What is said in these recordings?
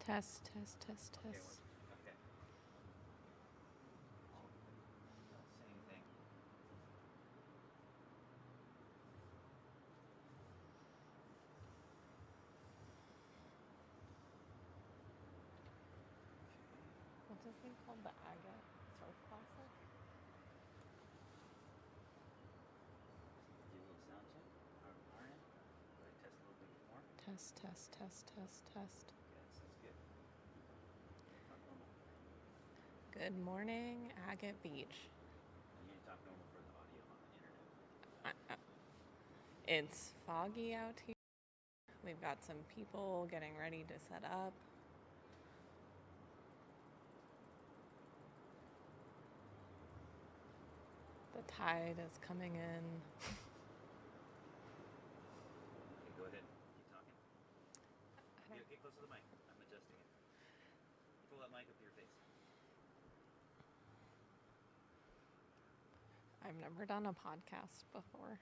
Test, test, test, test. Okay. Same thing. What's this thing called? The Agate Surf Classic? Do a little sound check. Our end. Go ahead, test a little bit more. Test, test, test, test, test. Yes, that's good. Talk normal. Good morning, Agate Beach. You need to talk normal for the audio on the internet. It's foggy out here. We've got some people getting ready to set up. The tide is coming in. Okay, go ahead. Keep talking. Get close to the mic. I'm adjusting it. Pull that mic up to your face. I've never done a podcast before.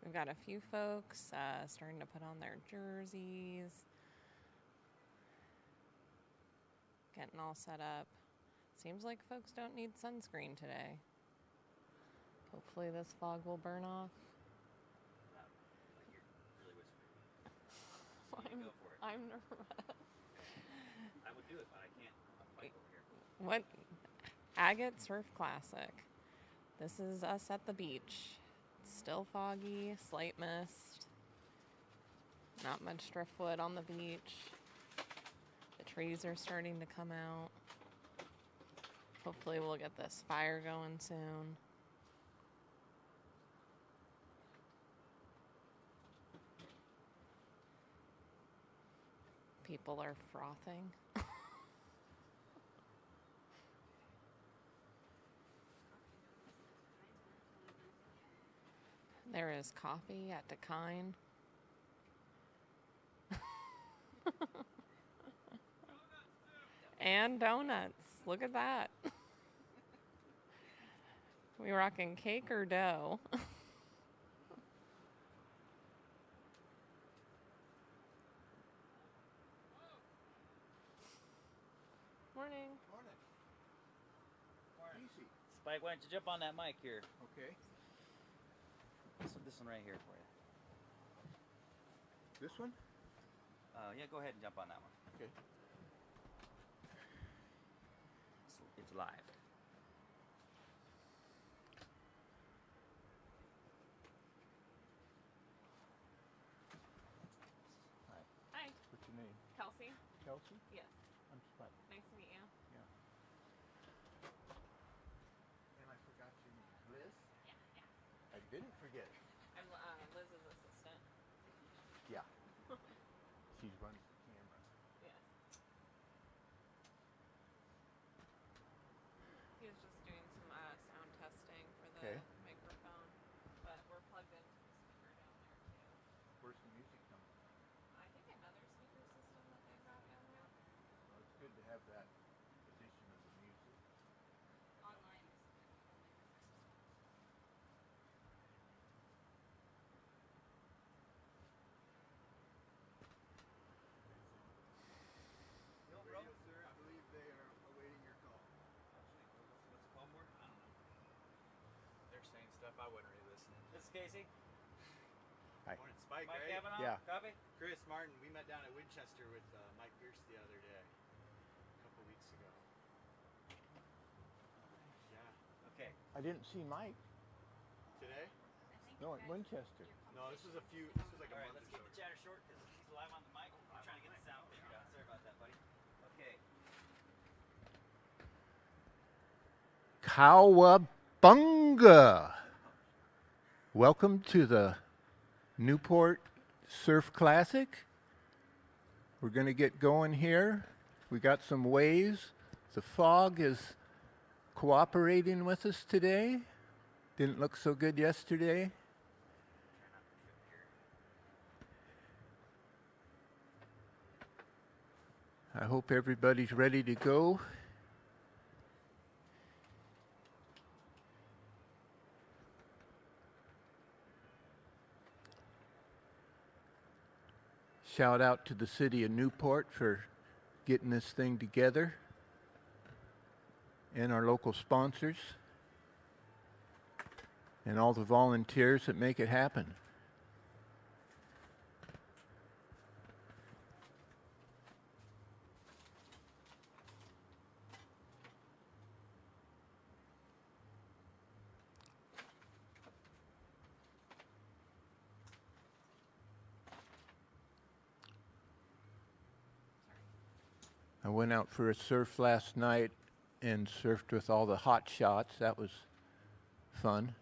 We've got a few folks starting to put on their jerseys, getting all set up. Seems like folks don't need sunscreen today. Hopefully this fog will burn off. Like you're really whispering. Go for it. I'm nervous. I would do it, but I can't. I'm like over here. What? Agate Surf Classic. This is us at the beach. It's still foggy, slight mist. Not much driftwood on the beach. The trees are starting to come out. Hopefully we'll get this fire going soon. People are frothing. There is coffee at Decline. And donuts. Look at that. We rocking cake or dough? Morning. Morning. Easy. Spike, why don't you jump on that mic here? Okay. This one right here for you. This one? Yeah, go ahead and jump on that one. Okay. It's live. Hi. What's your name? Kelsey? Kelsey? Yes. I'm Spike. Nice to meet you. Yeah. And I forgot your name. Liz? Yeah. I didn't forget. I'm Liz's assistant. Yeah. She runs the camera. Yes. He was just doing some sound testing for the microphone, but we're plugged into the speaker down there too. Where's the music coming from? I think another speaker system that they've got down there. Well, it's good to have that addition of the music. Online is the only microphone system. Radio, sir, I believe they are awaiting your call. What's the call for? I don't know. They're saying stuff I wouldn't really listen to. This is Casey. Hi. Morning, Spike, Mike right? Kavanaugh. Yeah. Copy. Chris Martin, we met down at Winchester with Mike Pierce the other day, a couple weeks ago. Yeah. Okay. I didn't see Mike. Today? No, at Winchester. No, this was like All a right, month let's or keep so the chatter short because he's live on the mic. I'm trying to get the sound figured out. Sorry about that, buddy. Okay. Cowabunga! Welcome to the Newport Surf Classic. We're going to get going here. We got some waves. The fog is cooperating with us today. Didn't look so good yesterday. I hope everybody's ready to go. Shout out to the city of Newport for getting this thing together and our local sponsors and all the volunteers that make it happen. I went out for a surf last night and surfed with all the hot shots. That was fun.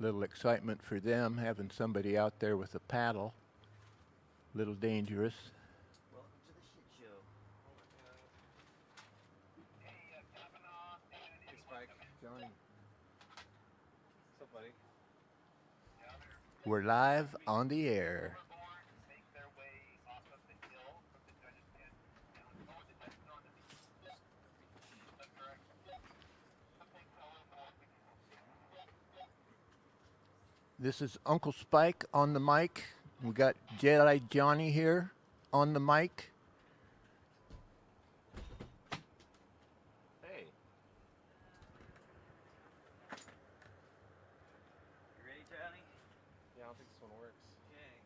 Little excitement for them, having somebody out there with a paddle. Little dangerous. Welcome to the shit show. Hey, Spike. Johnny. What's up, buddy? We're live on the air. This is Uncle Spike on the mic. We got Jedi Johnny here on the mic. Hey. You ready, Johnny? Yeah, I don't think this one works. Okay.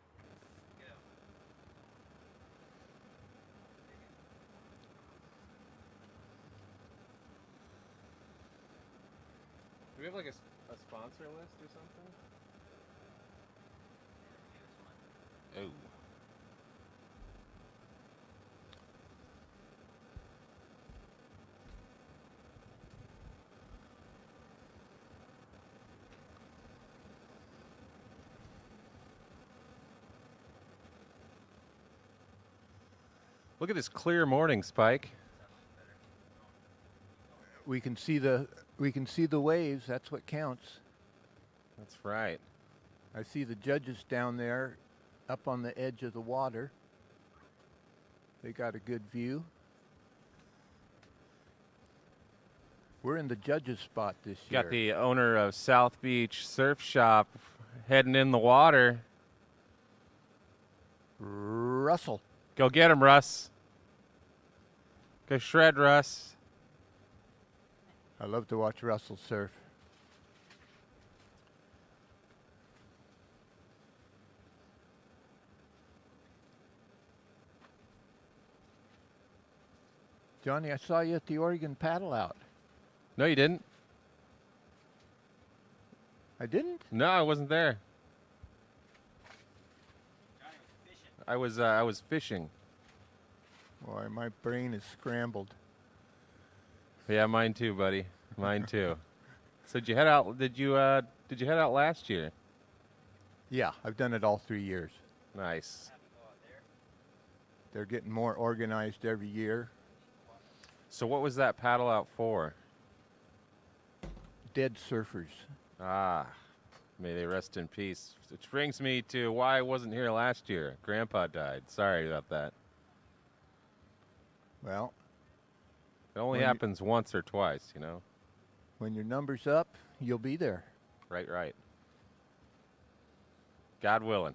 Go. Do we have like a sponsor list or something? This one. Oh. Look at this clear morning, Spike. We can see the waves. That's what counts. That's right. I see the judges down there up on the edge of the water. They got a good view. We're in the judges spot this year. Got the owner of South Beach Surf Shop heading in the water. Russell. Go get him, Russ. Go shred, Russ. I love to watch Russell surf. Johnny, I saw you at the Oregon Paddle Out. No, you didn't. I didn't? No, I wasn't there. Johnny was fishing. I was fishing. Boy, my brain is scrambled. Yeah, mine too, buddy. Mine too. So did you head out? Did you head out last year? Yeah, I've done it all 3 years. Nice. Have to go out there. They're getting more organized every year. So what was that paddle out for? Dead surfers. Ah, may they rest in peace. Which brings me to why I wasn't here last year. Grandpa died. Sorry about that. Well, It only When you- happens once or twice, you know? when your number's up, you'll be there. Right, right. God willing.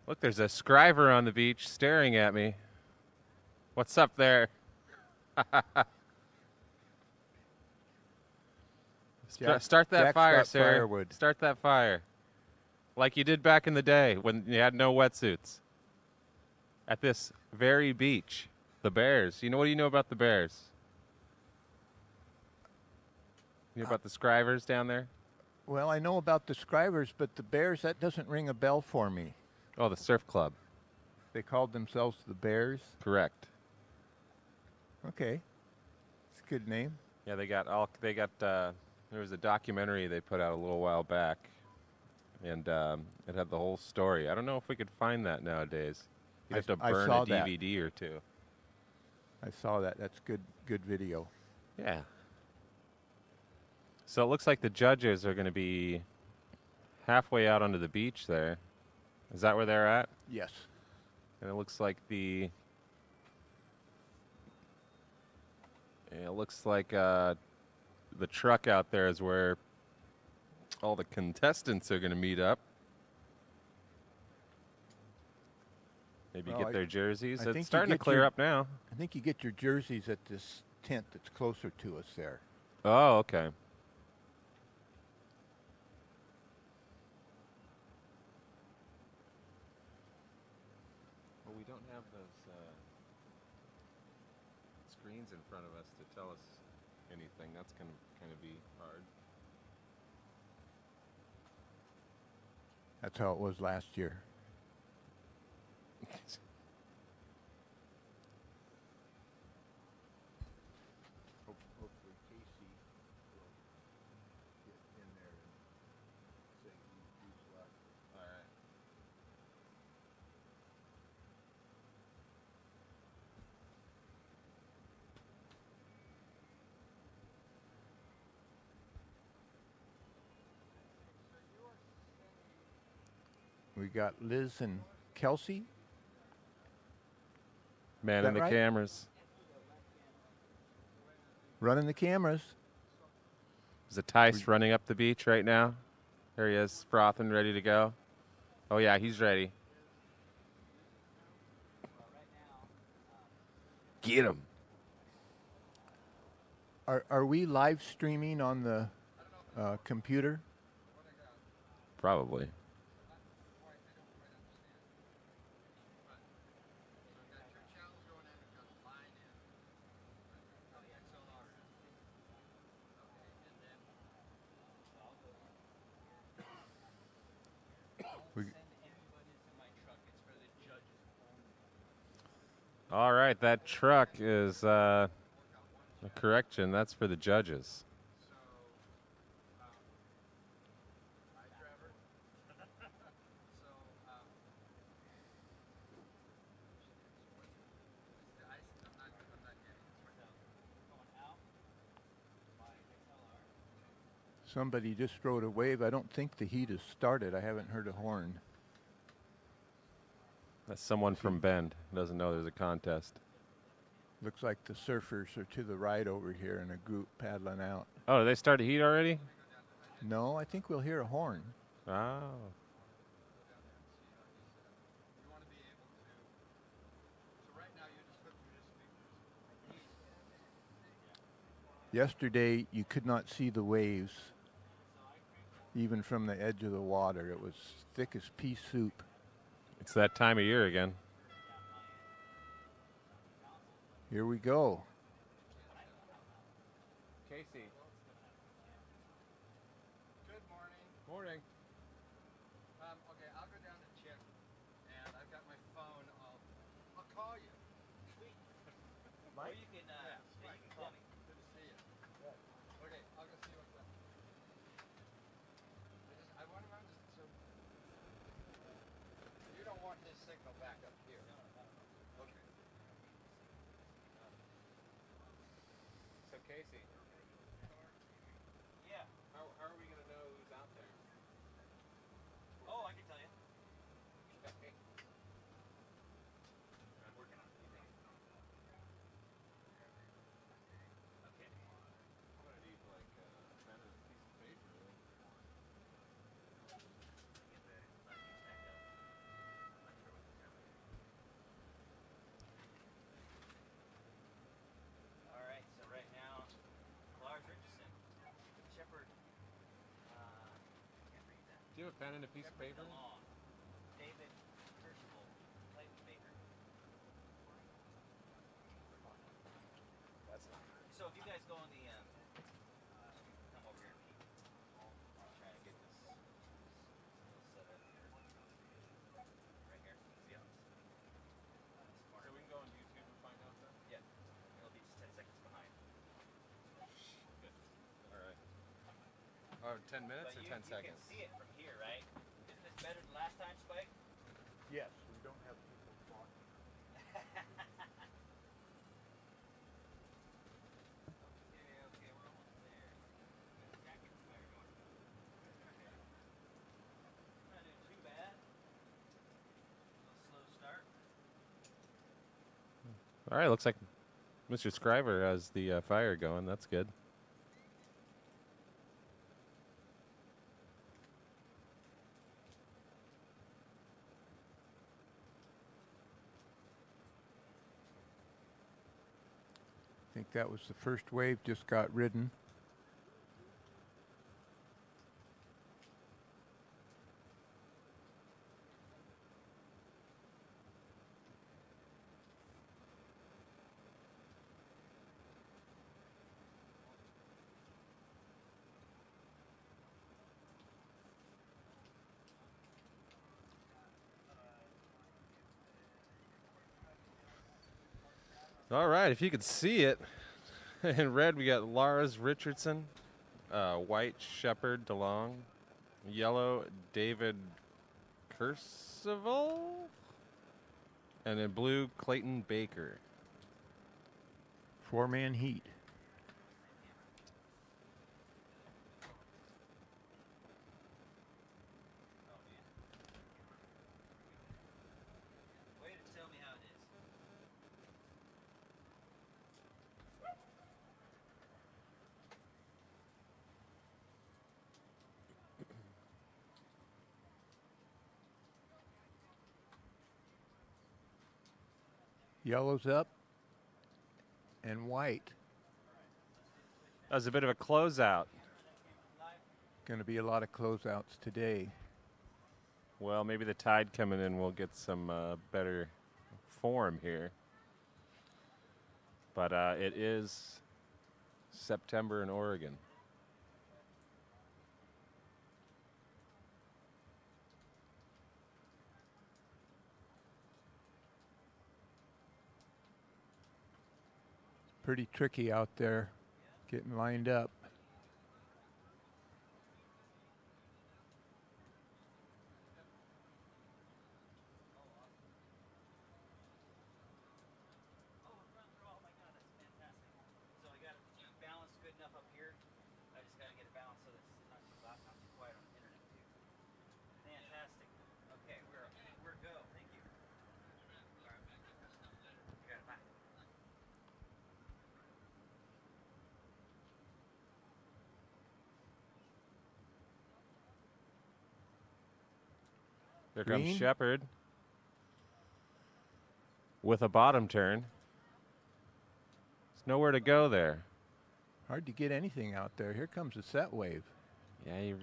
Look, there's a scriver on the beach staring at me. What's up there? Start that Jack's fire, got sir. firewood. Start that fire. Like you did back in the day when you had no wetsuits. At this very beach. The Bears. What do you know about the Bears? You know about the scrivers down there? Well, I know about the scrivers, but the Bears, that doesn't ring a bell for me. Oh, the surf club. They called themselves the Bears. Correct. Okay. It's a good name. Yeah, there was a documentary they put out a little while back, and it had the whole story. I don't know if we could find that nowadays. You'd have to I burn saw a that. DVD or two. I saw that. That's good video. Yeah. So it looks like the judges are going to be halfway out onto the beach there. Is that where they're at? Yes. And it looks like the Yeah, it looks like the truck out there is where all the contestants are going to meet up. Maybe Well, get their jerseys. I think you It's starting to get clear your- up now. I think you get your jerseys at this tent that's closer to us there. Oh, okay. Well, we don't have those screens in front of us to tell us anything. That's going to kind of be hard. That's how it was last year. Hopefully Casey will get in there and say who's left. All right. We got Liz and Kelsey. Man that in the right? cameras. Running the cameras. Is it Tice running up the beach right now? There he is, frothing, ready to go. Oh, yeah, he's ready. Get him. Are we live streaming on the computer? Probably. All right, that truck is a correction. That's for the judges. Somebody just wrote a wave. I don't think the heat has started. I haven't heard a horn. That's someone from Bend. Doesn't know there's a contest. Looks like the surfers are to the right over here in a group paddling out. Oh, did they start a heat already? No, I think we'll hear a horn. Oh. Yesterday, you could not see the waves, even from the edge of the water. It was thick as pea soup. It's that time of year again. Here we go. Casey. Good morning. Morning. Okay, I'll go down to check, and I've got my phone. I'll call you. Sweet. Or you can call me. Good to see you. Okay, I'll go see what's up. I want to so you don't want his signal back up here. Okay. So, Casey. Yeah. How are we going to know who's out there? Oh, I can tell you. I'm working on it. Okay. I'm going to need like a pen and a piece of paper. Get the markings stacked up. I'm not sure what the time is. All right. So right now, Lars Richardson, Shepard. Can't read that. Do you have a pen and a piece of paper? DeLong, David Percival, Clayton Baker. That's not. So if you guys go on the come over here and meet. I'll try and get this set up here. Right here. See how this corner. So we can go on YouTube and find out that? Yeah. It'll be just 10 seconds behind. All right. Oh, 10 minutes But or you 10 seconds? can see it from here, right? Isn't this better than last time, Spike? Yes, we don't have people talking. Okay, we're almost there. Jacket fire going. Not doing too bad. A little slow start. All right, looks like Mr. Scriver has the fire going. That's good. I think that was the first wave just got ridden. All right, if you could see it, in red we got Lars Richardson, white Shepard DeLong, yellow David Percival, and in blue Clayton Baker. 4-man heat. Way to tell me how it is. Yellow's up and white. That was a bit of a closeout. Going to be a lot of closeouts today. Well, maybe the tide coming in will get some better form here. But it is September in Oregon. Pretty tricky out there getting lined up. Oh, my God, that's fantastic. So I got it balanced good enough up here. I just got to get it balanced so that it's not too loud, not too quiet on the internet too. Fantastic. Okay, we're go. Thank you. All right. You got it. Bye. There Green. comes Shepard with a bottom turn. There's nowhere to go there. Hard to get anything out there. Here comes a set wave. Yeah,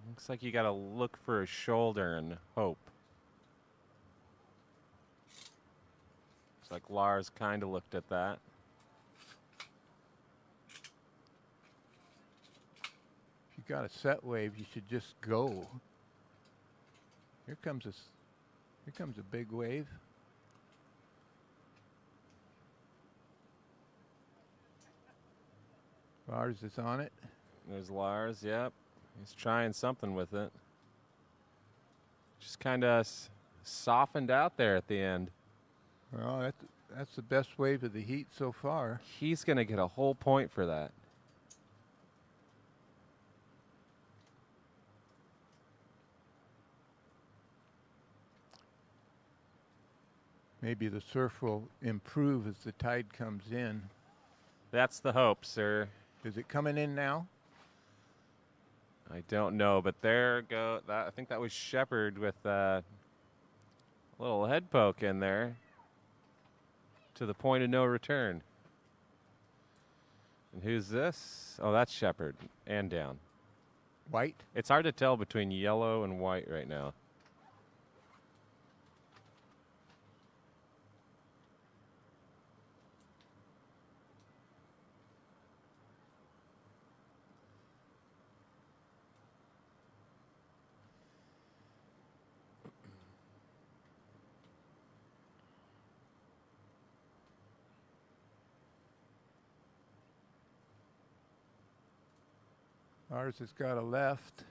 looks like you got to look for a shoulder and hope. Looks like Lars kind of looked at that. If you got a set wave, you should just go. Here comes a big wave. Lars is on it. There's Lars, yep. He's trying something with it. Just kind of softened out there at the end. Well, that's the best wave of the heat so far. He's going to get a whole point for that. Maybe the surf will improve as the tide comes in. That's the hope, sir. Is it coming in now? I don't know, but there go. I think that was Shepard with a little head poke in there to the point of no return. And who's this? Oh, that's Shepard and down. White? It's hard to tell between yellow and white right now. Ours has got a left.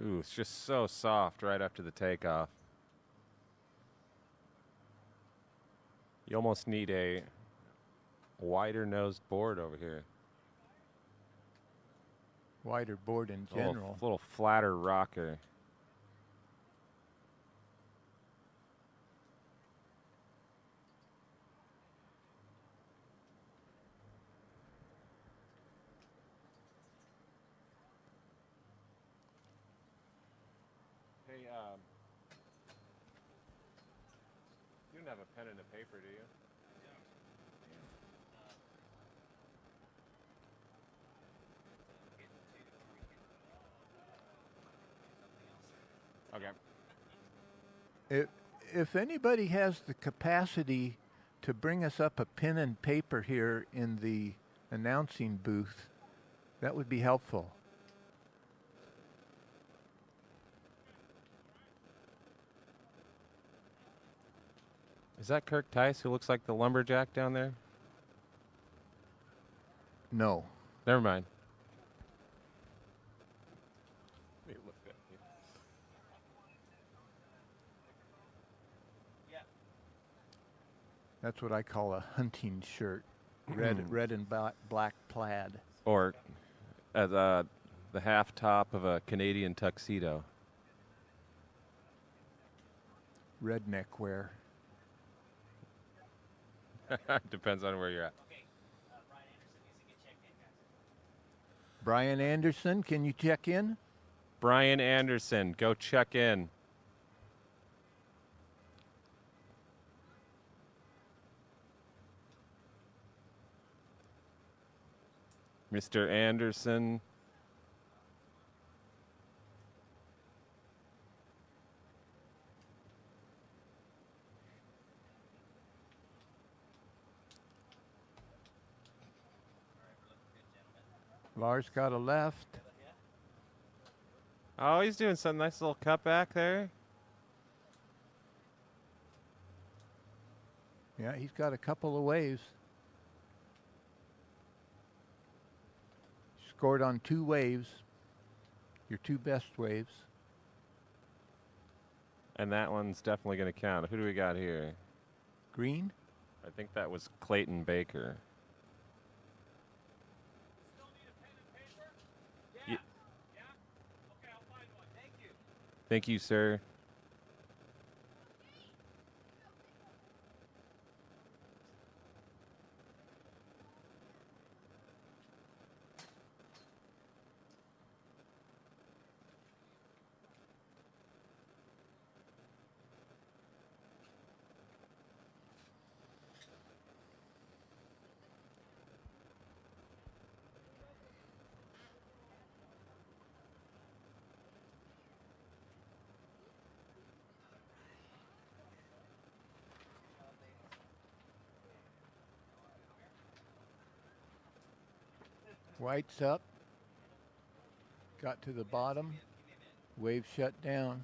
Ooh, it's just so soft right after the takeoff. You almost need a wider nosed board over here. Wider board in general. A little flatter rocker. Hey, you don't have a pen and a paper, do you? Okay. If anybody has the capacity to bring us up a pen and paper here in the announcing booth, that would be helpful. Is that Kirk Tice who looks like the lumberjack down there? No. Never mind. That's what I call a hunting shirt. Red and black plaid. Or the half top of a Canadian tuxedo. Redneck wear. Depends on where you're at. Okay, Brian Anderson needs to get checked in, guys. Brian Anderson, can you check in? Brian Anderson, go check in. Mr. Anderson. Lars got a left. Oh, he's doing some nice little cut back there. Yeah, he's got a couple of waves. Scored on 2 waves. Your 2 best waves. And that one's definitely going to count. Who do we got here? Green? I think that was Clayton Baker. Still need a pen and paper? Ye- Yeah? Okay, I'll find one. Thank you. Thank you, sir. White's up. Got to the bottom. Wave shut down.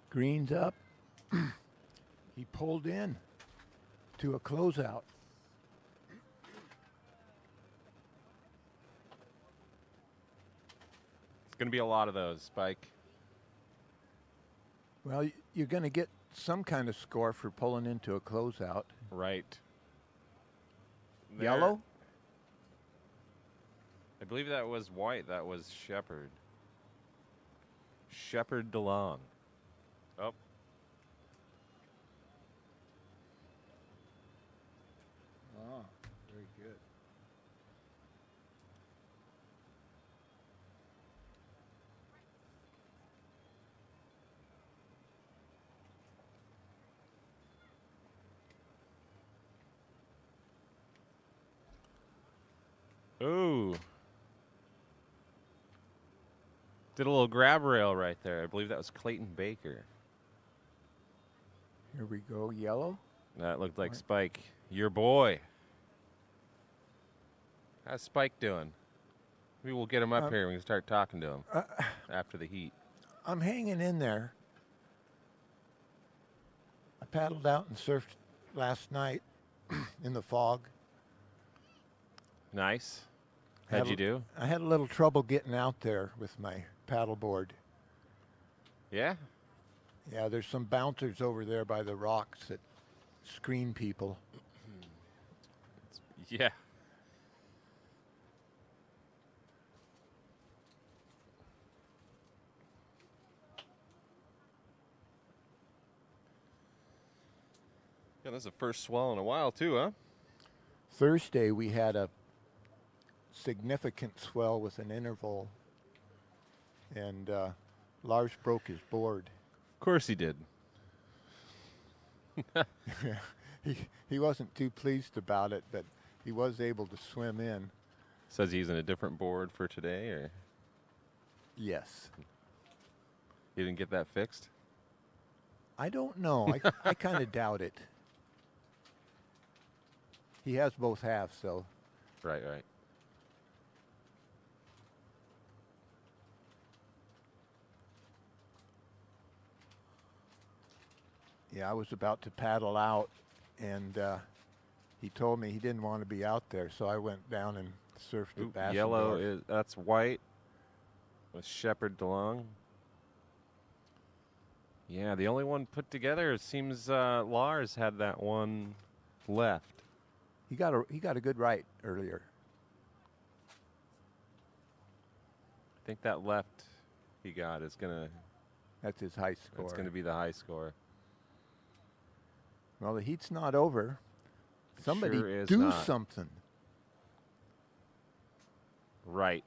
Green's up. He pulled in to a closeout. It's going to be a lot of those, Spike. Well, you're going to get some kind of score for pulling into a closeout. Right. Yellow? I believe that was white. That was Shepherd. Shepherd DeLong. Oh. Oh, very good. Ooh. Did a little grab rail right there. I believe that was Clayton Baker. Here we go, yellow. That looked like Spike. Your boy. How's Spike doing? Maybe we'll get him up here and we can start talking to him after the heat. I'm hanging in there. I paddled out and surfed last night in the fog. Nice. How'd you do? I had a little trouble getting out there with my paddleboard. Yeah? Yeah, there's some bouncers over there by the rocks that screen people. Yeah. Yeah, that's the first swell in a while, too, huh? Thursday we had a significant swell with an interval, and Lars broke his board. Of course he did. He wasn't too pleased about it, but he was able to swim in. Says he's in a different board for today, or Yes. he didn't get that fixed? I don't know. I kind of doubt it. He has both halves, so. Right. Yeah, I was about to paddle out, and he told me he didn't want to be out there, so I went down and surfed Ooh, at yellow that's white with Shepherd DeLong. Yeah, the only one put together, it seems Lars had that one left. He got a good right earlier. I think that left he got is gonna That's his high score. it's gonna be the high score. Well, the heat's not over. It Somebody sure is do not. something. Right.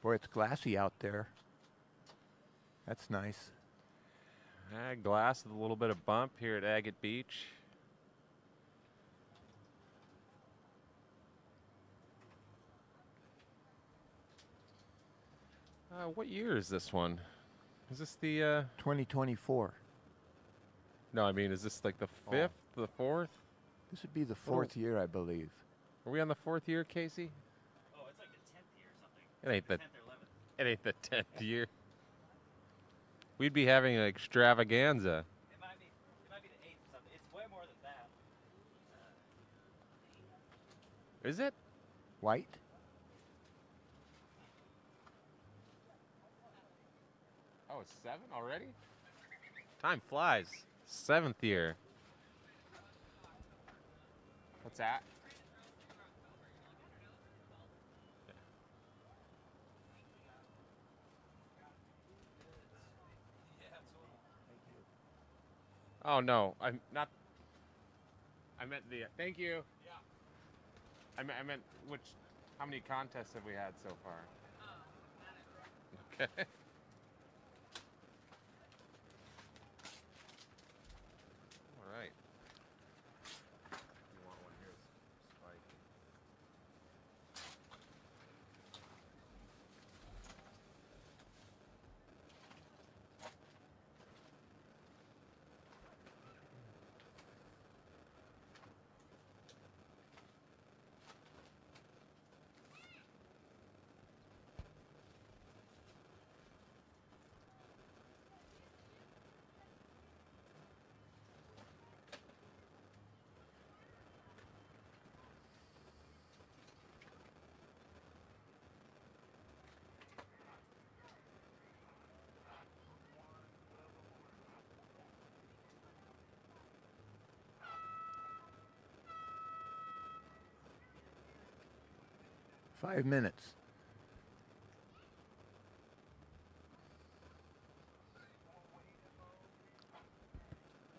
Boy, it's glassy out there. That's nice. Glass with a little bit of bump here at Agate Beach. What year is this one? Is this the 2024. No, I mean, is this like the fifth, the fourth? This would be the fourth year, I believe. Are we on the fourth year, Casey? Oh, it's like the 10th year or something. It ain't the 10th or 11th. it ain't the 10th year. We'd be having an extravaganza. It might be the 8th or something. It's way more than that. Is it? White? Oh, it's 7 already? Time flies. 7th year. What's that? Oh no, I'm not. I meant the. Thank you. Yeah. I meant which. How many contests have we had so far? Okay. All right. You want one here, Spike? Five minutes.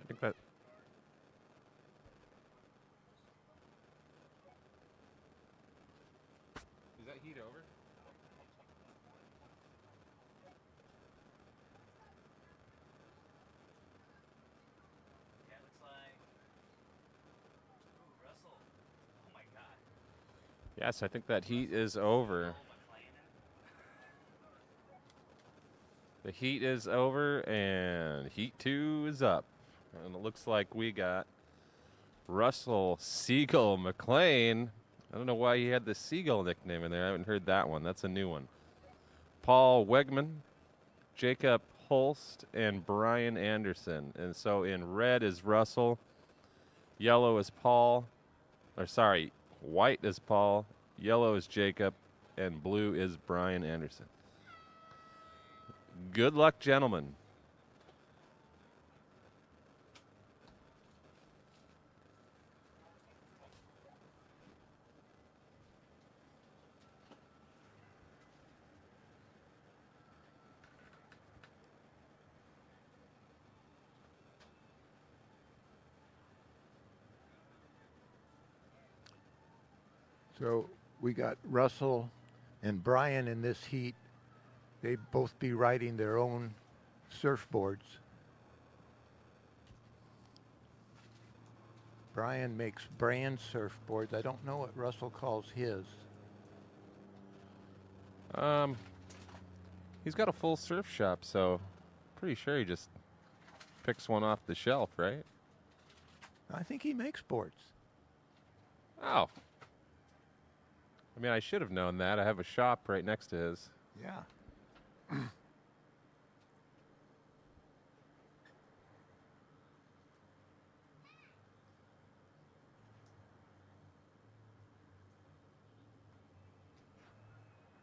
I think that. Is that heat over? Yeah, it looks like. Ooh, Russell. Oh my God. Yes, I think that heat is over. Oh, McLean. The heat is over, and heat 2 is up. And it looks like we got Russell Seagull McLean. I don't know why he had the Seagull nickname in there. I haven't heard that one. That's a new one. Paul Wegman, Jacob Holst, and Brian Anderson. And so in red is Russell, yellow is Paul, or sorry, white is Paul, yellow is Jacob, and blue is Brian Anderson. Good luck, gentlemen. So we got Russell and Brian in this heat. They both be riding their own surfboards. Brian makes brand surfboards. I don't know what Russell calls his. He's got a full surf shop, so pretty sure he just picks one off the shelf, right? I think he makes boards. Oh. I mean, I should have known that. I have a shop right next to his. Yeah.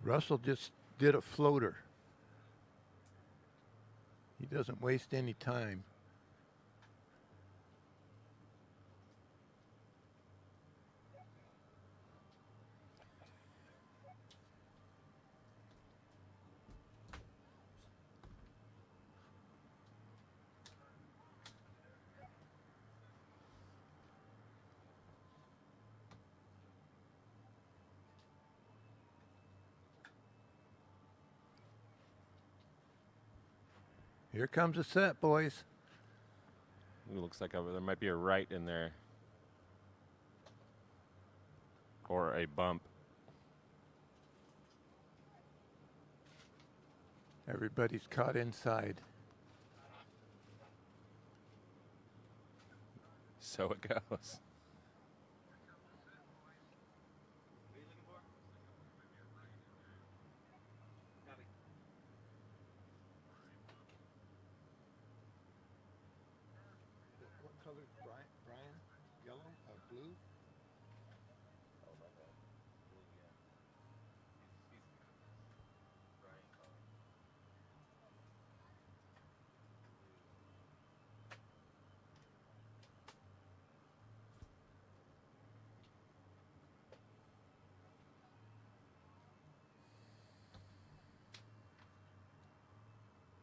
Russell just did a floater. He doesn't waste any time. Here comes a set, boys. Ooh, looks like there might be a right in there. Or a bump. Everybody's caught inside. So it goes. What color is Brian? Yellow? Blue? Oh, my bad. Blue, yeah. He's Brian color.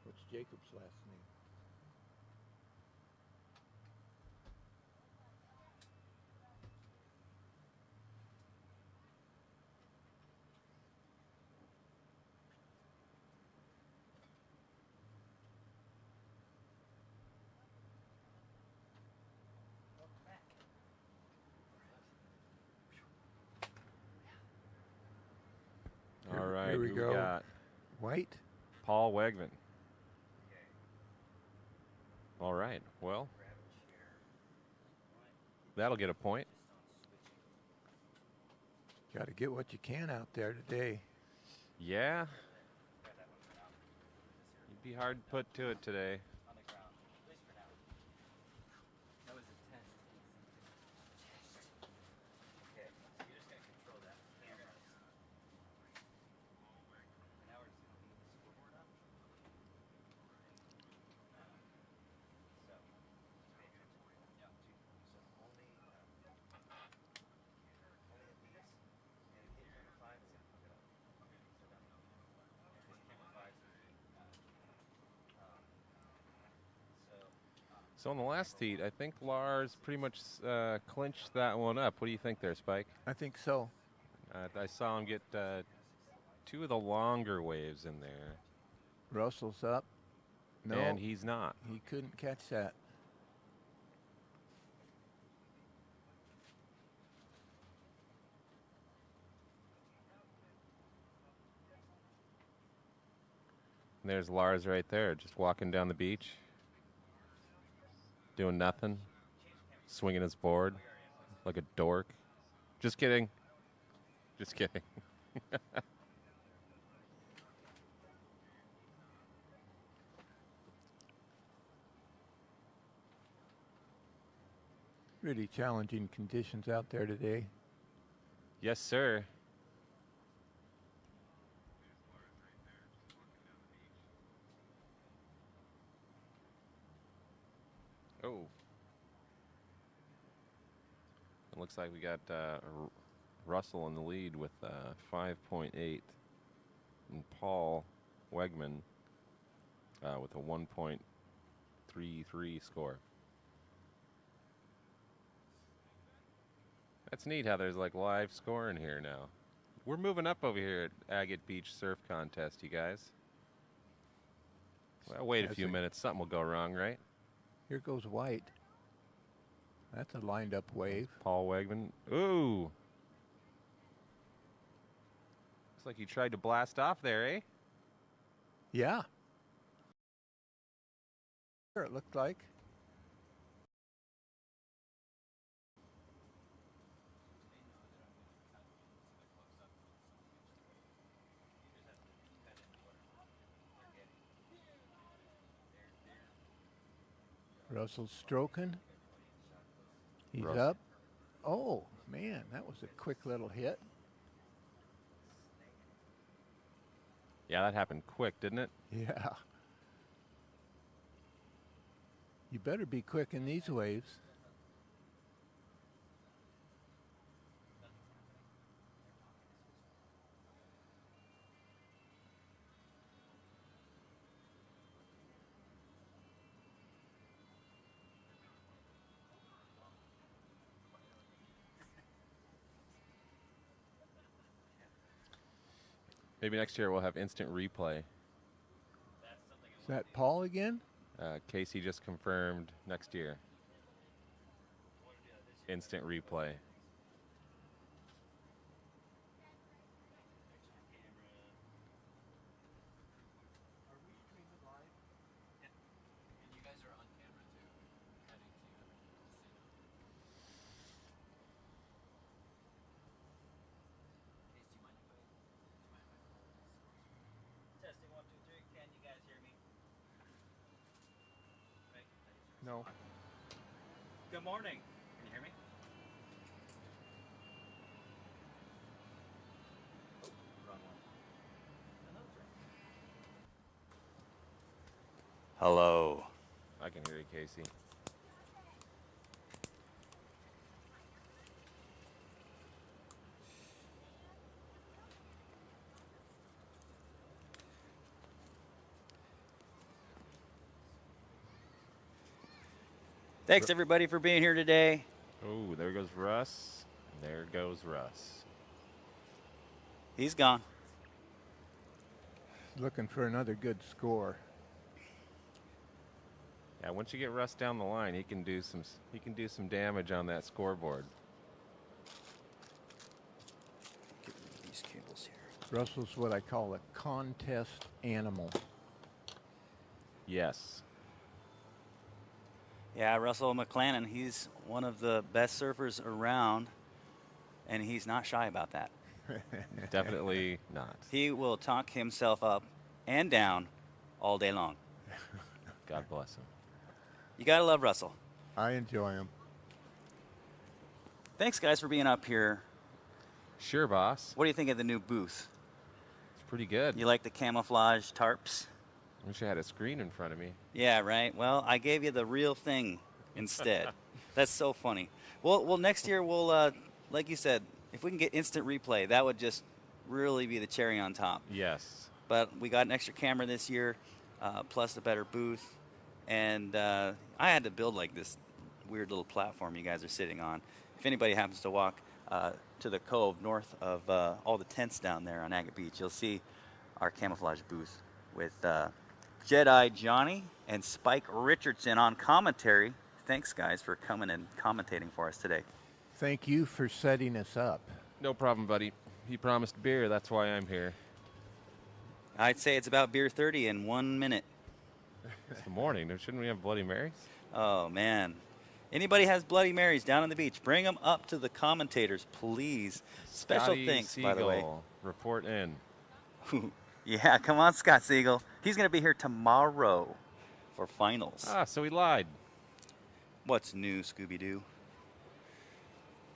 What's Jacob's last name? All right, Here we who go. got? White? Paul Wegman. All right, well, that'll get a point. Got to get what you can out there today. Yeah. You'd be hard put to it today. On the ground, at least for now. That was a test. Okay, so you're just gonna control that camera. And now we're just gonna leave the scoreboard up. So, pay attention. Yeah. So only at these, and hit camera 5 is gonna pick it up. So down. Because camera 5 is So in the last heat, I think Lars pretty much clinched that one up. What do you think there, Spike? I think so. I saw him get two of the longer waves in there. Russell's up. No, And he's not. he couldn't catch that. And there's Lars right there, just walking down the beach, doing nothing, swinging his board like a dork. Just kidding. Just kidding. Really challenging conditions out there today. Yes, sir. Oh. It looks like we got Russell in the lead with 5.8 and Paul Wegman with a 1.33 score. It's neat how there's like live scoring here now. We're moving up over here at Agate Beach Surf Contest, you guys. Well, wait a few minutes. Something will go wrong, right? Here goes White. That's a lined up wave. Paul Wegman. Ooh. Looks like you tried to blast off there, eh? Yeah. It looked like. Russell's stroking. He's Russell. up. Oh, man, that was a quick little hit. Yeah, that happened quick, didn't it? Yeah. You better be quick in these waves. Maybe next year we'll have instant replay. Is that Paul again? Casey just confirmed next year. Instant replay. Testing 1, 2, 3. Can you guys hear me? Right. No. Good morning. Can you hear me? Oh, wrong one. No, it's right. Hello. I can hear you, Casey. Thanks everybody for being here today. Oh, there goes Russ. And there goes Russ. He's gone. Looking for another good score. Yeah, once you get Russ down the line, he can do some damage on that scoreboard. Get rid of these cables here. Russell's what I call a contest animal. Yes. Yeah, Russell McClanahan, he's one of the best surfers around, and he's not shy about that. Definitely not. He will talk himself up and down all day long. God bless him. You gotta love Russell. I enjoy him. Thanks, guys, for being up here. Sure, boss. What do you think of the new booth? It's pretty good. You like the camouflage tarps? Wish I had a screen in front of me. Yeah, right. Well, I gave you the real thing instead. That's so funny. Well, next year we'll, like you said, if we can get instant replay, that would just really be the cherry on top. Yes. But we got an extra camera this year, plus a better booth, and I had to build like this weird little platform you guys are sitting on. If anybody happens to walk to the cove north of all the tents down there on Agate Beach, you'll see our camouflage booth with Jedi Johnny and Spike Richardson on commentary. Thanks, guys, for coming and commentating for us today. Thank you for setting us up. No problem, buddy. He promised beer. That's why I'm here. I'd say it's about beer 30 in 1 minute. It's the morning. Shouldn't we have Bloody Marys? Oh, man. Anybody has Bloody Marys down on the beach, bring them up to the commentators, please. Special Scotty thanks, by the way. Siegel, report in. Yeah, come on, Scott Siegel. He's going to be here tomorrow for finals. Ah, so he lied. What's new, Scooby-Doo?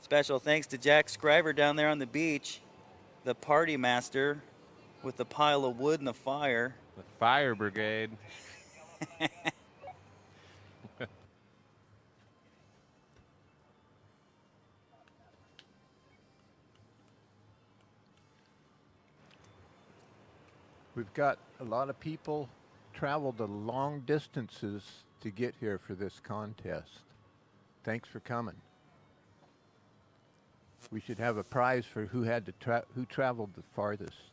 Special thanks to Jack Scriver down there on the beach, the party master with the pile of wood and the fire. The fire brigade. We've got a lot of people traveled the long distances to get here for this contest. Thanks for coming. We should have a prize for who traveled the farthest.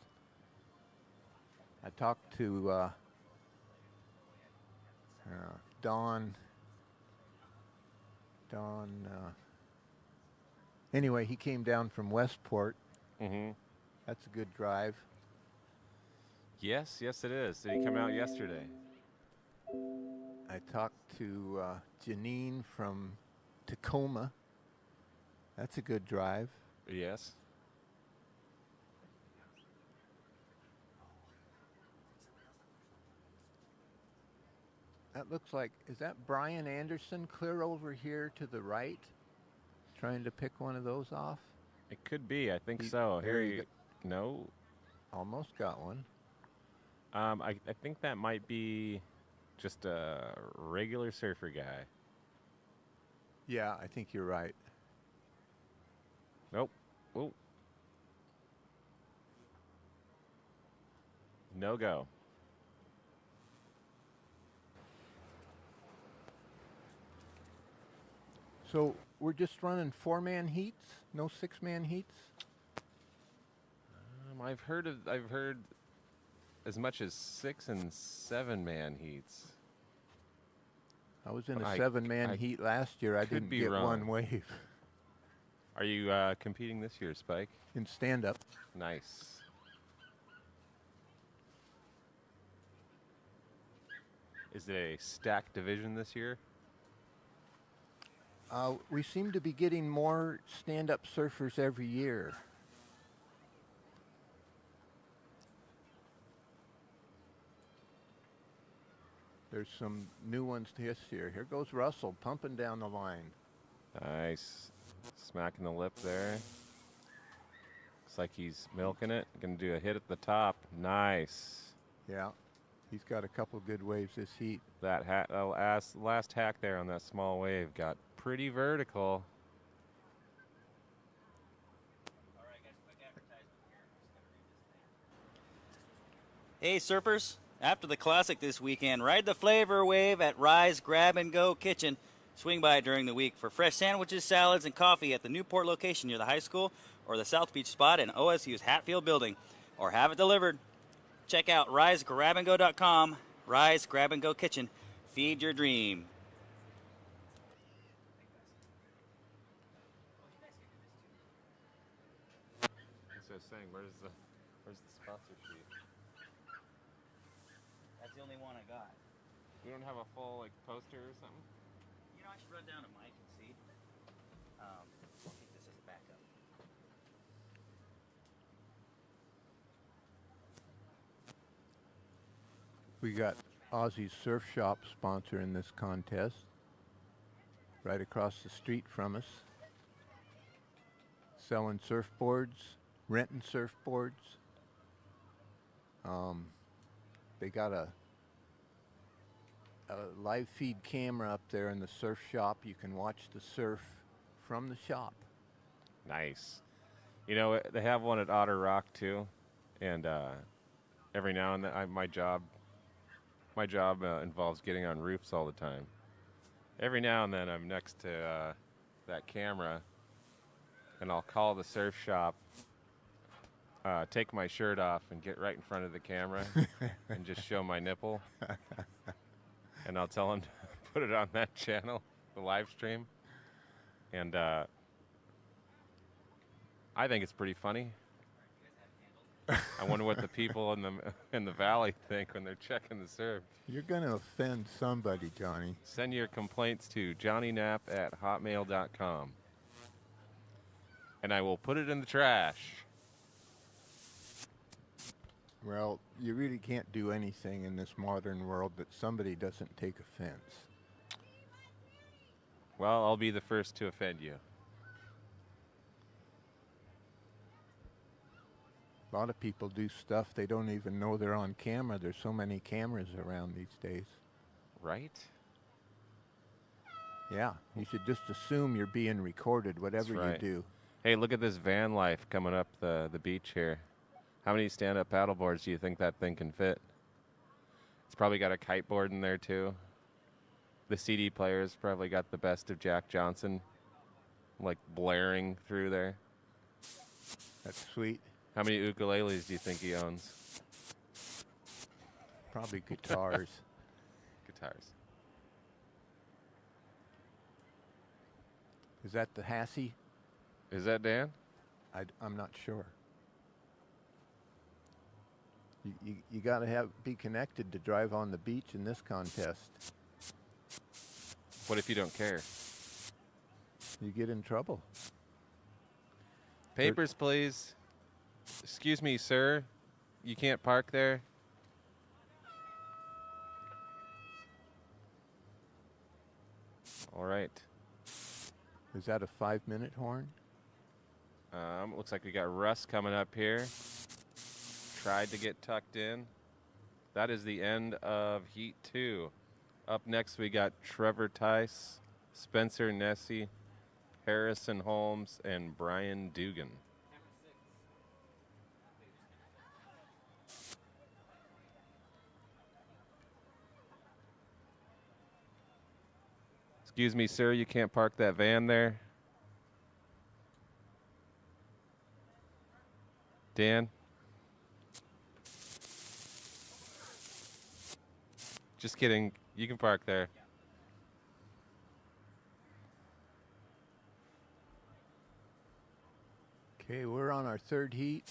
I talked to Don. Anyway, he came down from Westport. Mm-hmm. That's a good drive. Yes, it is. Did he come out yesterday? I talked to Janine from Tacoma. That's a good drive. Yes. That looks like, is that Brian Anderson clear over here to the right? Trying to pick one of those off? It could be. I think so. there Here you you No. Almost got one. I think that might be just a regular surfer guy. Yeah, I think you're right. Nope. Oh. No go. So we're just running 4-man heats, no 6-man heats? I've heard as much as 6 and 7-man heats. I was in But a 7-man heat last year. I could didn't be get wrong. one wave Are you competing this year, Spike? in stand-up. Nice. Is it a stacked division this year? We seem to be getting more stand-up surfers every year. There's some new ones this year. Here goes Russell pumping down the line. Nice. Smacking the lip there. Looks like he's milking it. Gonna do a hit at the top. Nice. Yeah, he's got a couple good waves this heat. That last hack there on that small wave got pretty vertical. All right, guys, quick advertisement here. I'm just gonna read this thing. Hey, surfers! After the classic this weekend, ride the flavor wave at Rise Grab and Go Kitchen. Swing by during the week for fresh sandwiches, salads, and coffee at the Newport location near the high school or the South Beach spot in OSU's Hatfield building, or have it delivered. Check out risegrabandgo.com. Rise Grab and Go Kitchen. Feed your dream. That's what I was saying. Where's the sponsor sheet? That's the only one I got. We don't have a full poster or something. You know, I should run down to Mike and see. I'll keep this as a backup. We got Aussie's Surf Shop sponsoring this contest, right across the street from us. Selling surfboards, renting surfboards. They got a live feed camera up there in the surf shop. You can watch the surf from the shop. Nice. You know, they have one at Otter Rock too, and every now and then my job involves getting on roofs all the time. Every now and then I'm next to that camera, and I'll call the surf shop, take my shirt off, and get right in front of the camera and just show my nipple. And I'll tell them to put it on that channel, the live stream. And I think it's pretty funny. I wonder what the people in the valley think when they're checking the surf. You're gonna offend somebody, Johnny. Send your complaints to johnnyknapp@hotmail.com. And I will put it in the trash. Well, you really can't do anything in this modern world that somebody doesn't take offense. Well, I'll be the first to offend you. A lot of people do stuff they don't even know they're on camera. There's so many cameras around these days. Right? Yeah, you should just assume you're being recorded, whatever That's right. you do. Hey, look at this van life coming up the beach here. How many stand-up paddleboards do you think that thing can fit? It's probably got a kiteboard in there too. The CD player's probably got the best of Jack Johnson, blaring through there. That's sweet. How many ukuleles do you think he owns? Probably guitars. Guitars. Is that the Hassie? Is that Dan? I'm not sure. You got to be connected to drive on the beach in this contest. What if you don't care? You get in trouble. Papers, please. Excuse me, sir. You can't park there. All right. Is that a 5-minute horn? Looks like we got Russ coming up here. Tried to get tucked in. That is the end of Heat 2. Up next, we got Trevor Tice, Spencer Nessie, Harrison Holmes, and Brian Dugan. Excuse me, sir, you can't park that van there. Dan? Just kidding. You can park there. Okay, we're on our third heat.